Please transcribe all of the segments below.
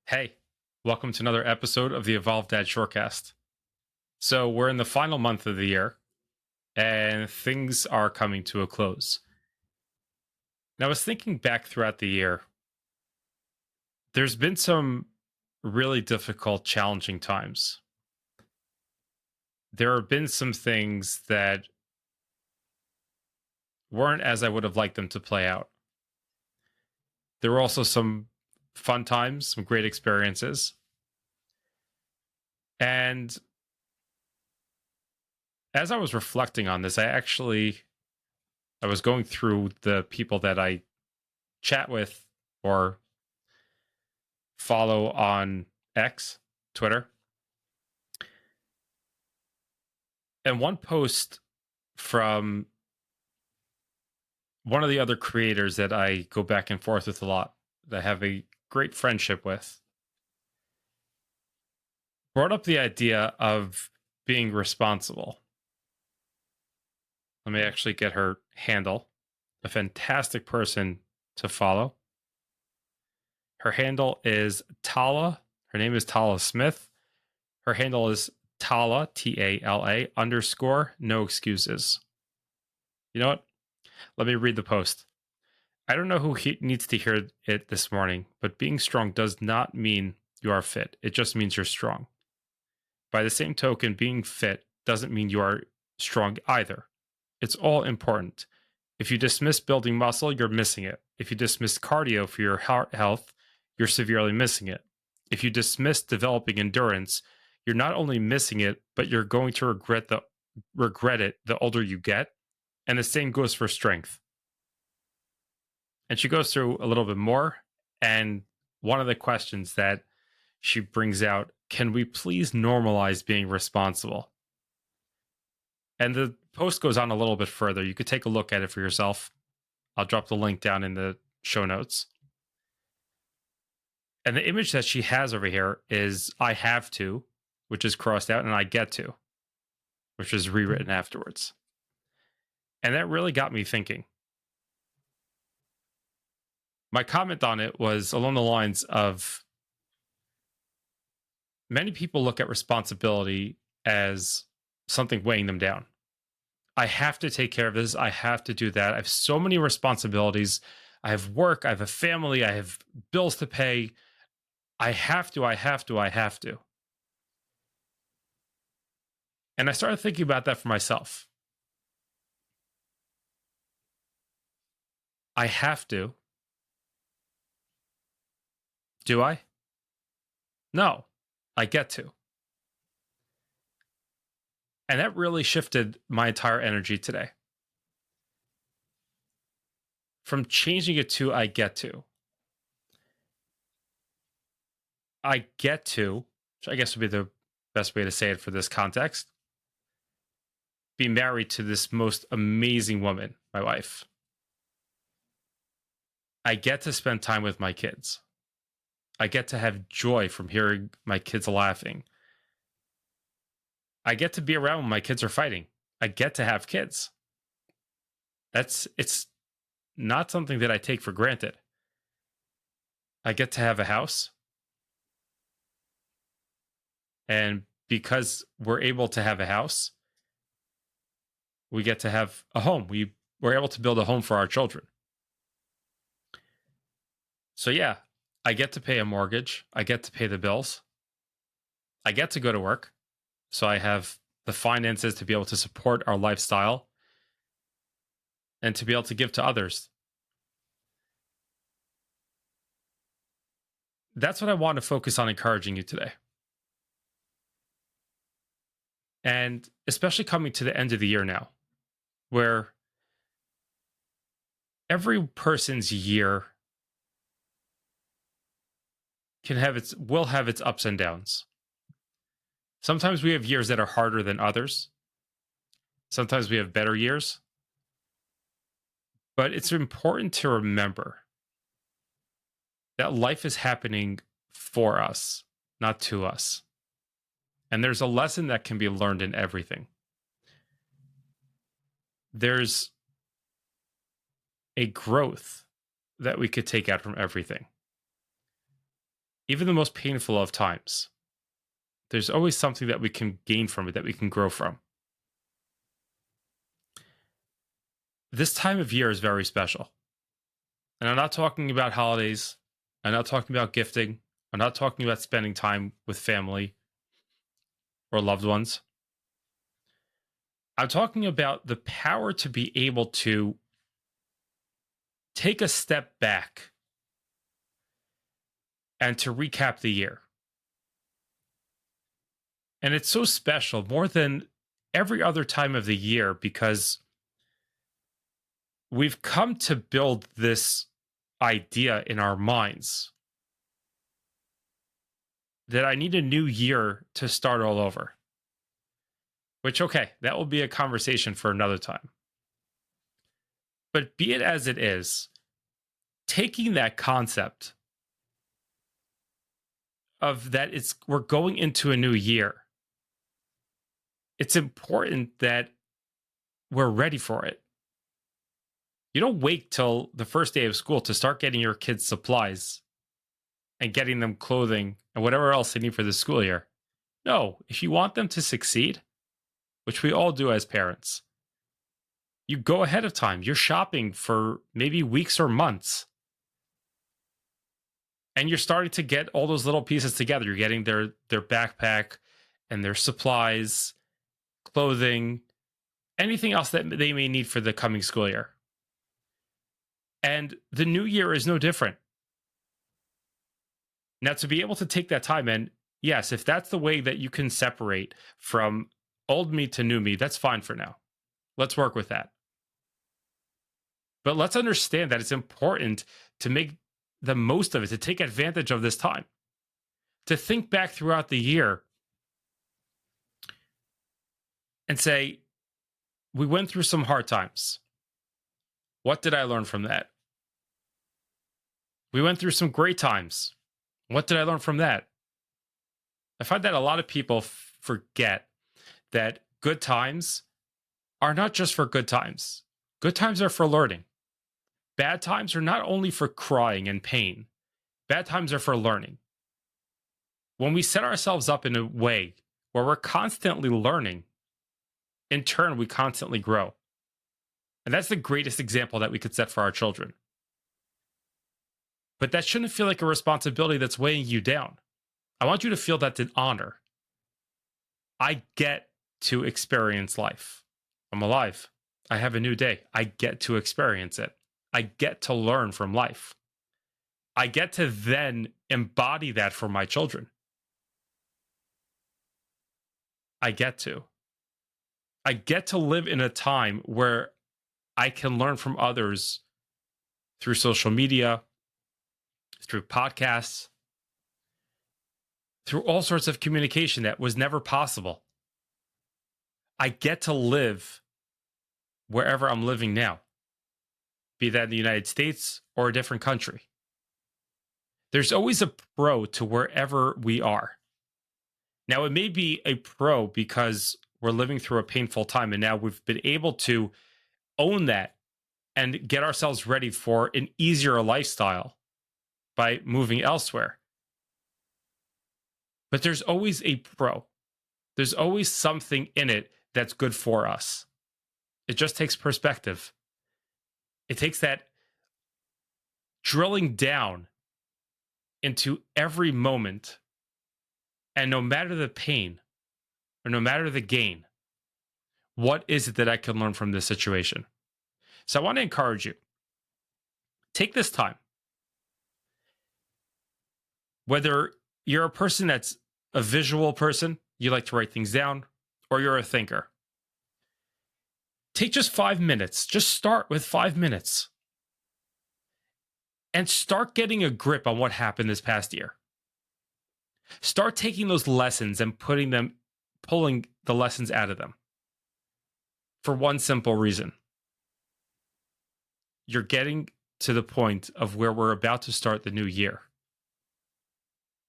Hey, welcome to another episode of the Evolved Dad Shortcast. So, we're in the final month of the year and things are coming to a close. Now, I was thinking back throughout the year, there's been some really difficult, challenging times. There have been some things that weren't as I would have liked them to play out. There were also some fun times, some great experiences. And as I was reflecting on this, I was going through the people that I chat with or follow on X, Twitter. And one post from one of the other creators that I go back and forth with a lot, that I have a great friendship with, brought up the idea of being responsible. Let me actually get her handle. A fantastic person to follow. Her handle is Tala. Her name is Tala Smith. Her handle is Tala, Tala underscore no excuses. You know what? Let me read the post. I don't know who needs to hear it this morning, but being strong does not mean you are fit. It just means you're strong. By the same token, being fit doesn't mean you are strong either. It's all important. If you dismiss building muscle, you're missing it. If you dismiss cardio for your heart health, you're severely missing it. If you dismiss developing endurance, you're not only missing it, but you're going to regret it the older you get. And the same goes for strength. And she goes through a little bit more. And one of the questions that she brings out, can we please normalize being responsible? And the post goes on a little bit further. You could take a look at it for yourself. I'll drop the link down in the show notes. And the image that she has over here is I have to, which is crossed out, and I get to, which is rewritten afterwards. And that really got me thinking. My comment on it was along the lines of many people look at responsibility as something weighing them down. I have to take care of this. I have to do that. I have so many responsibilities. I have work. I have a family. I have bills to pay. I have to. And I started thinking about that for myself. I have to. Do I? No, I get to. And that really shifted my entire energy today. From changing it to I get to. I get to, which I guess would be the best way to say it for this context, be married to this most amazing woman, my wife. I get to spend time with my kids. I get to have joy from hearing my kids laughing. I get to be around when my kids are fighting. I get to have kids. It's not something that I take for granted. I get to have a house. And because we're able to have a house, we get to have a home. We're able to build a home for our children. So yeah, I get to pay a mortgage. I get to pay the bills. I get to go to work. So I have the finances to be able to support our lifestyle and to be able to give to others. That's what I want to focus on encouraging you today. And especially coming to the end of the year now, where every person's year will have its ups and downs. Sometimes we have years that are harder than others. Sometimes we have better years. But it's important to remember that life is happening for us, not to us. And there's a lesson that can be learned in everything. There's a growth that we could take out from everything. even the most painful of times, there's always something that we can gain from it, that we can grow from. This time of year is very special. And I'm not talking about holidays. I'm not talking about gifting. I'm not talking about spending time with family or loved ones. I'm talking about the power to be able to take a step back and to recap the year. And it's so special more than every other time of the year because we've come to build this idea in our minds that I need a new year to start all over. Which, okay, that will be a conversation for another time. But be it as it is, taking that concept of that we're going into a new year, it's important that we're ready for it. You don't wait till the first day of school to start getting your kids supplies and getting them clothing and whatever else they need for the school year. No, if you want them to succeed, which we all do as parents, you go ahead of time. You're shopping for maybe weeks or months. And you're starting to get all those little pieces together. You're getting their backpack and their supplies, clothing, anything else that they may need for the coming school year. And the new year is no different. Now, to be able to take that time, and yes, if that's the way that you can separate from old me to new me, that's fine for now. Let's work with that. But let's understand that it's important to make the most of it, to take advantage of this time, to think back throughout the year and say, we went through some hard times. What did I learn from that? We went through some great times. What did I learn from that? I find that a lot of people forget that good times are not just for good times. Good times are for learning. Bad times are not only for crying and pain. Bad times are for learning. When we set ourselves up in a way where we're constantly learning, in turn, we constantly grow. And that's the greatest example that we could set for our children. But that shouldn't feel like a responsibility that's weighing you down. I want you to feel that's an honor. I get to experience life. I'm alive. I have a new day. I get to experience it. I get to learn from life. I get to then embody that for my children. I get to. I get to live in a time where I can learn from others through social media, through podcasts, through all sorts of communication that was never possible. I get to live wherever I'm living now, be that in the United States or a different country. There's always a pro to wherever we are. Now, it may be a pro because we're living through a painful time, and now we've been able to own that and get ourselves ready for an easier lifestyle by moving elsewhere. But there's always a pro. There's always something in it that's good for us. It just takes perspective. It takes that drilling down into every moment. And no matter the pain or no matter the gain, what is it that I can learn from this situation? So I want to encourage you. Take this time. Whether you're a person that's a visual person, you like to write things down, or you're a thinker. Take just 5 minutes. Just start with 5 minutes. And start getting a grip on what happened this past year. Start taking those lessons and pulling the lessons out of them. For one simple reason. You're getting to the point of where we're about to start the new year.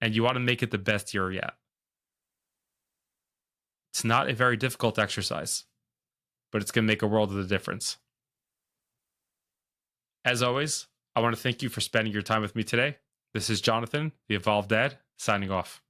And you want to make it the best year yet. It's not a very difficult exercise, but it's going to make a world of the difference. As always, I want to thank you for spending your time with me today. This is Jonathan, the Evolved Dad, signing off.